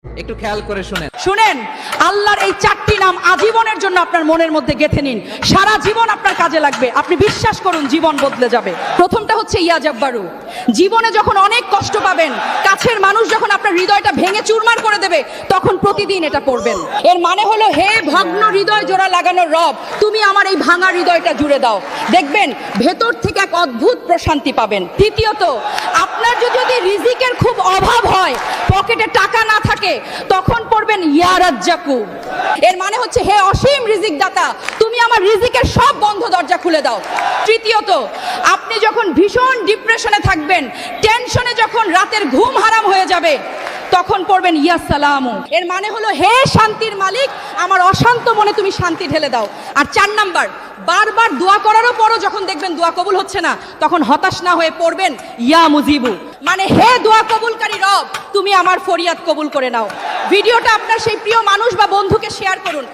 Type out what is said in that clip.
একটু খেয়াল করে শুনেন। শুনেন, আল্লাহর এই চারটি নাম আজীবনের জন্য আপনার মনের মধ্যে গেঁথে নিন, সারা জীবন আপনার কাজে লাগবে। আপনি বিশ্বাস করুন, জীবন বদলে যাবে। প্রথমটা হচ্ছে ইয়া জব্বারু। জীবনে যখন অনেক কষ্ট পাবেন, কাছের মানুষ যখন আপনার হৃদয়টা ভেঙে চুরমার করে দেবে, তখন প্রতিদিন এটা পড়বেন। এর মানে হলো, হে ভগ্ন হৃদয় জোড়া লাগানোর রব, তুমি আমার এই ভাঙা হৃদয়টা জুড়ে দাও। দেখবেন ভেতর থেকে এক অদ্ভুত প্রশান্তি পাবেন। দ্বিতীয়ত, আপনার যদি রিজিকের খুব অভাব হয়, পকেটে টাকা না থাকে, তখন পড়বেন ইয়া রাজ্জাকু। এর মানে হচ্ছে, হে অসীম রিজিক দাতা, তুমি আমার রিজিকের সব বন্ধ দরজা খুলে দাও। তৃতীয়ত, আপনি যখন ভীষণ ডিপ্রেশনে থাকবেন, টেনশনে যখন রাতের ঘুম হারাম হয়ে যাবে, তখন পড়বেন ইয়া সালামু। এর মানে হলো, হে শান্তির মালিক, আমার অশান্ত মনে তুমি শান্তি ঢেলে দাও। আর 4 নাম্বার, বারবার দোয়া করারও পরও যখন দেখবেন দোয়া কবুল হচ্ছে না, তখন হতাশ না হয়ে পড়বেন ইয়া মুজিবু। মানে, হে দোয়া কবুলকারী রব, তুমি আমার ফরিয়াদ কবুল করে নাও। ভিডিওটা আপনার সেই প্রিয় মানুষ বা বন্ধুকে শেয়ার করুন।